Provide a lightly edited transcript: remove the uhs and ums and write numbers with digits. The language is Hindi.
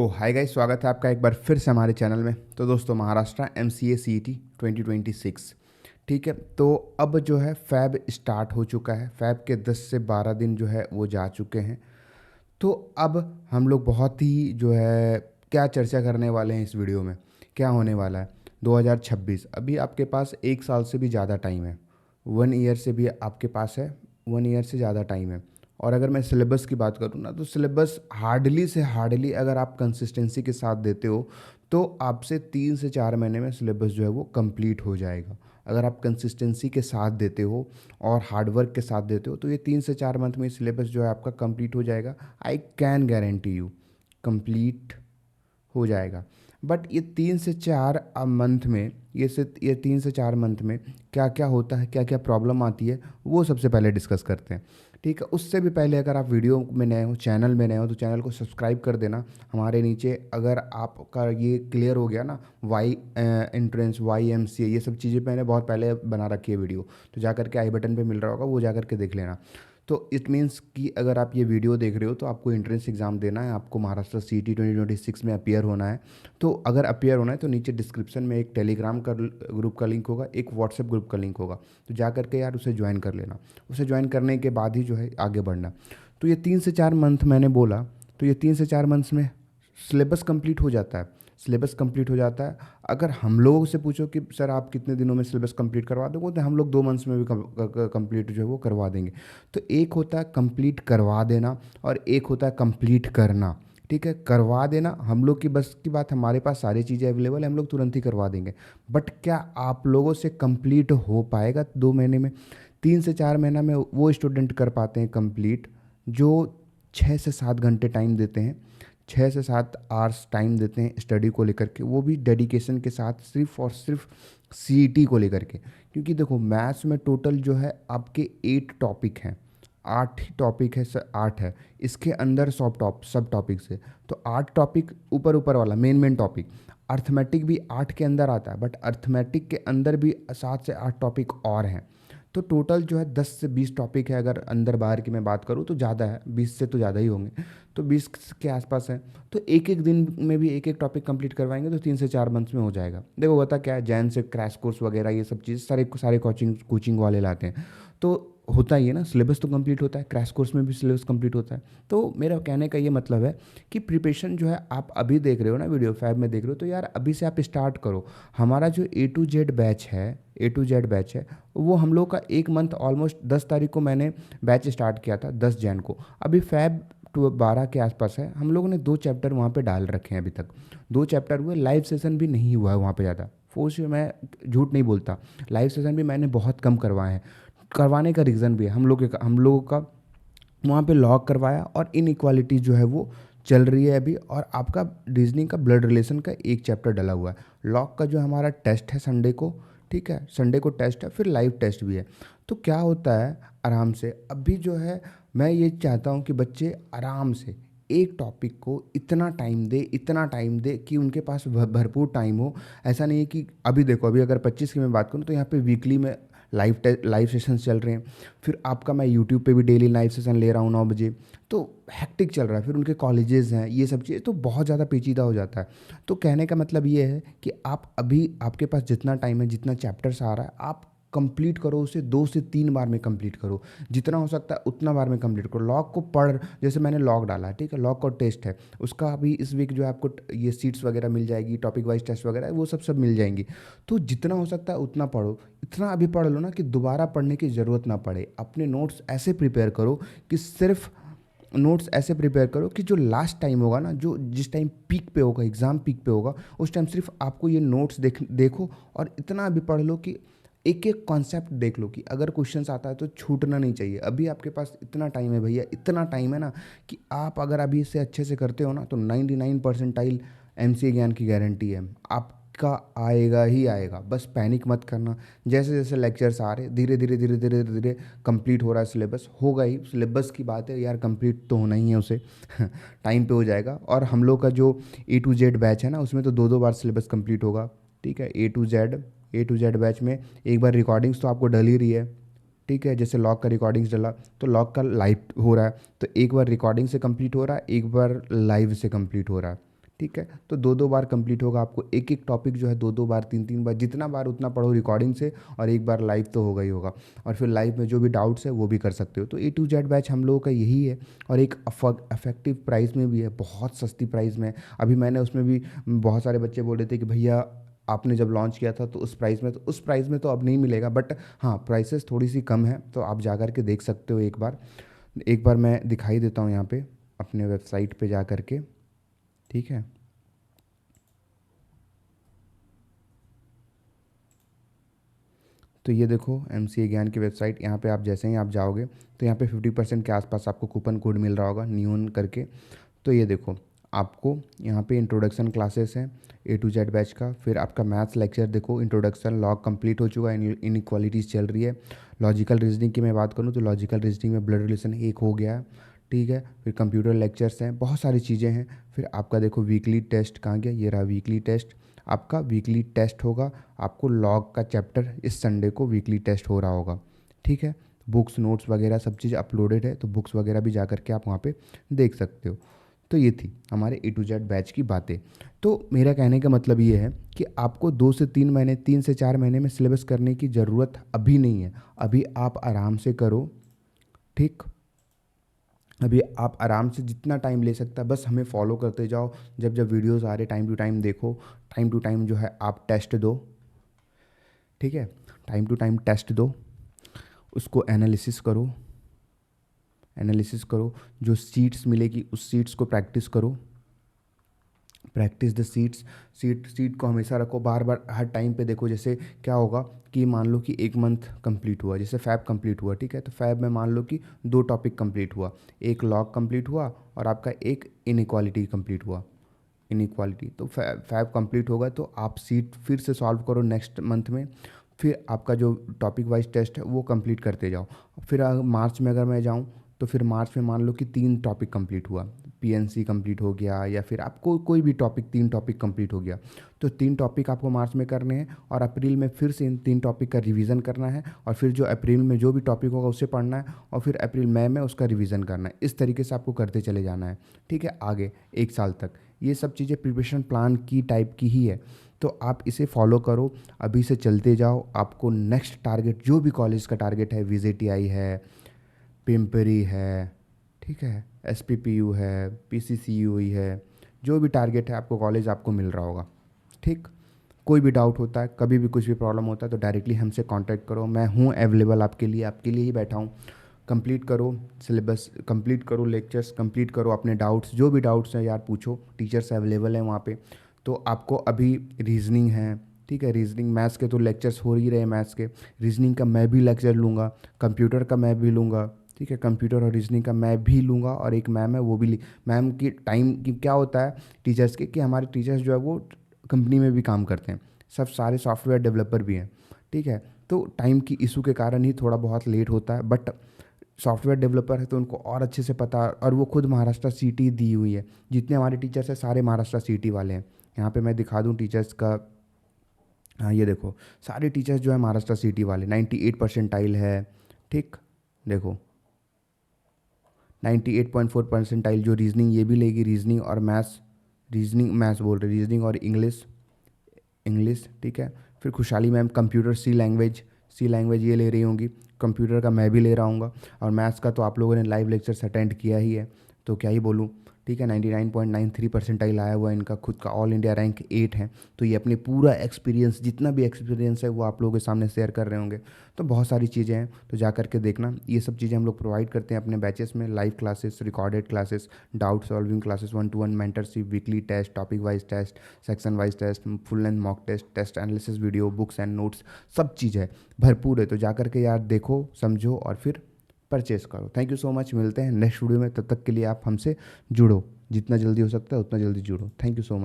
तो हाय गाइस, स्वागत है आपका एक बार फिर से हमारे चैनल में। तो दोस्तों, महाराष्ट्र MCA CET 2026, ठीक है। तो अब जो है फैब स्टार्ट हो चुका है। फैब के 10 से 12 दिन जो है वो जा चुके हैं। तो अब हम लोग बहुत ही जो है क्या चर्चा करने वाले हैं इस वीडियो में, क्या होने वाला है। 2026 अभी आपके पास 1 साल से भी ज़्यादा टाइम है, 1 ईयर से भी आपके पास है, 1 ईयर से ज़्यादा टाइम है। और अगर मैं सिलेबस की बात करूँ ना, तो सिलेबस हार्डली से हार्डली अगर आप कंसिस्टेंसी के साथ देते हो तो आपसे 3 से 4 महीने में सिलेबस जो है वो कंप्लीट हो जाएगा। अगर आप कंसिस्टेंसी के साथ देते हो और हार्डवर्क के साथ देते हो तो ये 3 से 4 मंथ में सिलेबस जो है आपका कंप्लीट हो जाएगा। I can guarantee you complete हो जाएगा। बट ये 3 से 4 मंथ में, ये 3 से 4 मंथ में क्या क्या होता है, क्या क्या प्रॉब्लम आती है, वो सबसे पहले डिस्कस करते हैं, ठीक है। उससे भी पहले अगर आप वीडियो में नए हो, चैनल में नए हो, तो चैनल को सब्सक्राइब कर देना। हमारे नीचे अगर आपका ये क्लियर हो गया ना, वाई एंट्रेंस, YMCA, ये सब चीज़ें मैंने बहुत पहले बना रखी है वीडियो, तो जा करके आई बटन पे मिल रहा होगा, वो जा करके देख लेना। तो इट मीन्स कि अगर आप ये वीडियो देख रहे हो तो आपको एंट्रेंस एग्ज़ाम देना है, आपको महाराष्ट्र CET 2026 में अपीयर होना है। तो अगर अपीयर होना है तो नीचे डिस्क्रिप्शन में एक टेलीग्राम का ग्रुप का लिंक होगा, एक व्हाट्सएप ग्रुप का लिंक होगा, तो जा करके यार उसे ज्वाइन कर लेना। उसे ज्वाइन करने के बाद ही जो है आगे बढ़ना। तो ये 3 से 4 मंथ मैंने बोला, तो ये 3 से 4 मंथ्स में सिलेबस कंप्लीट हो जाता है। सिलेबस कंप्लीट हो जाता है। अगर हम लोगों से पूछो कि सर आप कितने दिनों में सिलेबस कंप्लीट करवा दोगे, तो हम लोग 2 मंथ्स में भी कंप्लीट जो है वो करवा देंगे। तो एक होता है कंप्लीट करवा देना और एक होता है कंप्लीट करना, ठीक है। करवा देना हम लोग की बस की बात, हमारे पास सारी चीज़ें अवेलेबल है, हम लोग तुरंत ही करवा देंगे। बट क्या आप लोगों से कंप्लीट हो पाएगा 2 महीने में? 3 से 4 महीना में वो स्टूडेंट कर पाते हैं कंप्लीट जो 6 से 7 घंटे टाइम देते हैं, 6 से 7 आवर्स टाइम देते हैं स्टडी को लेकर के, वो भी डेडिकेशन के साथ, सिर्फ और सिर्फ CET को लेकर के। क्योंकि देखो, मैथ्स में टोटल जो है आपके 8 टॉपिक हैं, 8 ही टॉपिक है सर, 8 है। इसके अंदर सब टॉपिक्स है। तो 8 टॉपिक, ऊपर ऊपर वाला मेन टॉपिक अर्थमेटिक भी 8 के अंदर आता है, बट अर्थमेटिक के अंदर भी 7 से 8 टॉपिक और हैं। तो टोटल जो है 10 से 20 टॉपिक है। अगर अंदर बाहर की मैं बात करूँ तो ज़्यादा है, 20 से तो ज़्यादा ही होंगे, तो 20 के आसपास है। तो एक एक दिन में भी एक एक टॉपिक कंप्लीट करवाएंगे तो 3 से 4 मंथ्स में हो जाएगा। देखो बता क्या है, जैन से क्रैश कोर्स वगैरह ये सब चीज़ सारे सारे कोचिंग वाले लाते हैं। तो होता ही है ना, सिलेबस तो कंप्लीट होता है, क्रैश कोर्स में भी सिलेबस कंप्लीट होता है। तो मेरा कहने का ये मतलब है कि प्रिपरेशन जो है, आप अभी देख रहे हो ना वीडियो, फैब में देख रहे हो, तो यार अभी से आप स्टार्ट करो। हमारा जो A to Z बैच है, A to Z बैच है, वो हम लोग का 1 मंथ ऑलमोस्ट 10 तारीख को मैंने बैच स्टार्ट किया था, 10 जैन को। अभी फैब 12 के आसपास है। हम लोगों ने 2 चैप्टर वहाँ पे डाल रखे हैं, अभी तक 2 चैप्टर हुए। लाइव सेशन भी नहीं हुआ है वहाँ पे ज़्यादा, फोर्स मैं झूठ नहीं बोलता, लाइव सेशन भी मैंने बहुत कम करवाए हैं। करवाने का रीज़न भी है, हम लोगों का वहाँ पे लॉक करवाया, और इनइक्वालिटी जो है वो चल रही है अभी। और आपका रीजनिंग का ब्लड रिलेशन का एक चैप्टर डला हुआ है। लॉक का जो हमारा टेस्ट है संडे को, ठीक है, संडे को टेस्ट है, फिर लाइव टेस्ट भी है। तो क्या होता है, आराम से अभी जो है, मैं ये चाहता हूँ कि बच्चे आराम से एक टॉपिक को इतना टाइम दे कि उनके पास भरपूर टाइम हो। ऐसा नहीं है कि अभी देखो, अभी अगर 25 की मैं बात करूँ तो यहाँ पे वीकली में लाइव सेशंस चल रहे हैं। फिर आपका मैं यूट्यूब पे भी डेली लाइव सेशन ले रहा हूँ 9 बजे। तो हैक्टिक चल रहा है। फिर उनके कॉलेजेस हैं, ये सब चीज़ें, तो बहुत ज़्यादा पेचीदा हो जाता है। तो कहने का मतलब ये है कि आप अभी, आपके पास जितना टाइम है, जितना चैप्टर्स आ रहा है, आप कंप्लीट करो उसे 2 से 3 बार में कंप्लीट करो। जितना हो सकता है उतना बार में कंप्लीट करो। लॉग को पढ़, जैसे मैंने लॉग डाला है, ठीक है, लॉग का टेस्ट है, उसका अभी इस वीक जो है आपको ये सीट्स वगैरह मिल जाएगी, टॉपिक वाइज टेस्ट वगैरह वो सब मिल जाएंगी। तो जितना हो सकता है उतना पढ़ो। इतना अभी पढ़ लो ना कि दोबारा पढ़ने की ज़रूरत ना पड़े। अपने नोट्स ऐसे प्रिपेयर करो कि सिर्फ नोट्स ऐसे प्रिपेयर करो कि जो लास्ट टाइम होगा ना, जो जिस टाइम पीक पे होगा, एग्ज़ाम पीक पे होगा, उस टाइम सिर्फ आपको ये नोट्स देखो। और इतना भी पढ़ लो कि एक एक कॉन्सेप्ट देख लो कि अगर क्वेश्चंस आता है तो छूटना नहीं चाहिए। अभी आपके पास इतना टाइम है भैया, इतना टाइम है ना, कि आप अगर अभी इससे अच्छे से करते हो ना, तो 99% MCA ज्ञान की गारंटी है आपका आएगा ही आएगा। बस पैनिक मत करना। जैसे जैसे लेक्चर्स आ रहे, धीरे धीरे धीरे धीरे धीरे कंप्लीट हो रहा है सिलेबस, होगा ही। सिलेबस की बात है यार, कंप्लीट तो होना ही है उसे टाइम पे हो जाएगा। और हम लोग का जो A to Z बैच है ना, उसमें तो 2 2 बार सिलेबस कंप्लीट होगा, ठीक है। A to Z बैच में एक बार रिकॉर्डिंग्स तो आपको डल ही रही है, ठीक है। जैसे लॉग का रिकॉर्डिंग्स डला तो लॉग का लाइव हो रहा है, तो एक बार रिकॉर्डिंग से कंप्लीट हो रहा है, एक बार लाइव से कंप्लीट हो रहा है, ठीक है। तो 2-2 बार कंप्लीट होगा आपको, एक एक टॉपिक जो है 2-2 बार 3-3 बार, जितना बार उतना पढ़ो रिकॉर्डिंग से, और एक बार लाइव तो होगा ही होगा। और फिर लाइव में जो भी डाउट्स है वो भी कर सकते हो। तो A to Z बैच हम लोगों का यही है, और एक अफेक्टिव प्राइस में भी है, बहुत सस्ती प्राइस में है। अभी मैंने उसमें भी बहुत सारे बच्चे बोल रहे थे कि भैया आपने जब लॉन्च किया था तो उस प्राइस में, तो उस प्राइस में तो अब नहीं मिलेगा, बट हाँ प्राइसेस थोड़ी सी कम है, तो आप जा कर के देख सकते हो। एक बार मैं दिखाई देता हूँ यहाँ पे अपने वेबसाइट पे जा कर के, ठीक है। तो ये देखो MCA ज्ञान की वेबसाइट, यहाँ पे आप जैसे ही आप जाओगे तो यहाँ पे 50% के आसपास आपको कूपन कोड मिल रहा होगा न्यून करके। तो ये देखो आपको यहाँ पे इंट्रोडक्शन क्लासेस हैं A to Z बैच का, फिर आपका मैथ्स लेक्चर देखो, इंट्रोडक्शन लॉग कंप्लीट हो चुका है, इनइक्वालिटीज़ चल रही है। लॉजिकल रीजनिंग की मैं बात करूँ तो लॉजिकल रीजनिंग में ब्लड रिलेशन 1 हो गया है, ठीक है। फिर कंप्यूटर लेक्चर्स हैं, बहुत सारी चीज़ें हैं। फिर आपका देखो वीकली टेस्ट कहाँ गया, ये रहा वीकली टेस्ट, आपका वीकली टेस्ट होगा। आपको लॉग का चैप्टर इस संडे को वीकली टेस्ट हो रहा होगा, ठीक है। बुक्स नोट्स वगैरह सब चीज़ अपलोडेड है, तो बुक्स वगैरह भी जा करके आप वहाँ पे देख सकते हो। तो ये थी हमारे A to Z बैच की बातें। तो मेरा कहने का मतलब ये है कि आपको 2 से 3 महीने, 3 से 4 महीने में सिलेबस करने की ज़रूरत अभी नहीं है। अभी आप आराम से करो, ठीक। अभी आप आराम से जितना टाइम ले सकता है, बस हमें फॉलो करते जाओ। जब जब वीडियोस आ रहे टाइम टू टाइम देखो, टाइम टू टाइम जो है आप टेस्ट दो, ठीक है। टाइम टू टाइम टेस्ट दो, उसको एनालिसिस करो। जो सीट्स मिलेगी उस सीट्स को प्रैक्टिस करो, प्रैक्टिस द सीट को हमेशा रखो, बार बार हर टाइम पे देखो। जैसे क्या होगा कि मान लो कि 1 मंथ कंप्लीट हुआ, जैसे फैब कंप्लीट हुआ, ठीक है। तो फैब में मान लो कि 2 टॉपिक कंप्लीट हुआ, एक लॉग कंप्लीट हुआ और आपका एक इनइक्वालिटी कंप्लीट हुआ। इनइक्वालिटी तो फैब कंप्लीट होगा, तो आप सीट फिर से सॉल्व करो नेक्स्ट मंथ में। फिर आपका जो टॉपिक वाइज टेस्ट है वो कंप्लीट करते जाओ। फिर मार्च में अगर मैं जाऊँ तो फिर मार्च में मान लो कि 3 टॉपिक कंप्लीट हुआ, PNC कंप्लीट हो गया, या फिर आपको कोई भी टॉपिक 3 टॉपिक कंप्लीट हो गया, तो 3 टॉपिक आपको मार्च में करने हैं, और अप्रैल में फिर से इन 3 टॉपिक का रिवीजन करना है, और फिर जो अप्रैल में जो भी टॉपिक होगा उसे पढ़ना है, और फिर अप्रैल मई में उसका रिवीजन करना है। इस तरीके से आपको करते चले जाना है, ठीक है, आगे 1 साल तक। ये सब चीज़ें प्रिपरेशन प्लान की टाइप की ही है, तो आप इसे फॉलो करो, अभी से चलते जाओ। आपको नेक्स्ट टारगेट जो भी कॉलेज का टारगेट है, VJTI है, पिम्परी है, ठीक है, SPPU है, PCCUE है, जो भी टारगेट है आपको कॉलेज आपको मिल रहा होगा, ठीक। कोई भी डाउट होता है, कभी भी कुछ भी प्रॉब्लम होता है, तो डायरेक्टली हमसे कांटेक्ट करो। मैं हूँ अवेलेबल आपके लिए ही बैठा हूँ। कंप्लीट करो सिलेबस, कंप्लीट करो लेक्चर्स, कंप्लीट करो अपने डाउट्स, जो भी डाउट्स हैं यार पूछो, टीचर्स अवेलेबल हैं वहाँ पे। तो आपको अभी रीजनिंग है, ठीक है, रीजनिंग मैथ्स के तो लेक्चर्स हो ही रहे हैं, मैथ्स के, रीजनिंग का मैं भी लेक्चर लूँगा, कंप्यूटर का मैं भी लूँगा, ठीक है, कंप्यूटर और रीजनिंग का मैं भी लूँगा। और एक मैम है वो भी मैम की टाइम की क्या होता है टीचर्स के, कि हमारे टीचर्स जो है वो कंपनी में भी काम करते हैं, सब सारे सॉफ्टवेयर डेवलपर भी हैं, ठीक है। तो टाइम की इशू के कारण ही थोड़ा बहुत लेट होता है, बट सॉफ्टवेयर डेवलपर है तो उनको और अच्छे से पता, और वो खुद महाराष्ट्र CT दी हुई है। जितने हमारे टीचर्स हैं सारे महाराष्ट्र CT वाले हैं। यहाँ पे मैं दिखा दूँ टीचर्स का, हाँ ये देखो सारे टीचर्स जो है महाराष्ट्र CT वाले, 98 परसेंटाइल है, ठीक। देखो 98.4 परसेंटाइल जो रीजनिंग ये भी लेगी, रीजनिंग और मैथ्स, रीजनिंग मैथ्स बोल रहे, रीजनिंग और इंग्लिश, ठीक है। फिर खुशहाली मैम कंप्यूटर सी लैंग्वेज ये ले रही होंगी, कंप्यूटर का मैं भी ले रहा हूँगा, और मैथ्स का तो आप लोगों ने लाइव लेक्चर्स अटेंड किया ही है, तो क्या ही बोलूँ, ठीक है। 99.93 परसेंटाइल आया हुआ है इनका, खुद का ऑल इंडिया रैंक 8 है। तो ये अपने पूरा एक्सपीरियंस, जितना भी एक्सपीरियंस है वो आप लोगों के सामने शेयर कर रहे होंगे। तो बहुत सारी चीज़ें हैं, तो जा करके देखना। ये सब चीज़ें हम लोग प्रोवाइड करते हैं अपने बैचेस में, live classes, recorded classes, doubt solving classes, 1-to-1 mentorship, weekly test, topic wise test, section wise test, full length mock test, test analysis video, books and notes, सब चीज़ है, भरपूर है। तो जा करके यार देखो, समझो और फिर परचेस करो। थैंक यू सो मच, मिलते हैं नेक्स्ट वीडियो में। तब तक के लिए आप हमसे जुड़ो, जितना जल्दी हो सकता है उतना जल्दी जुड़ो। Thank you so much.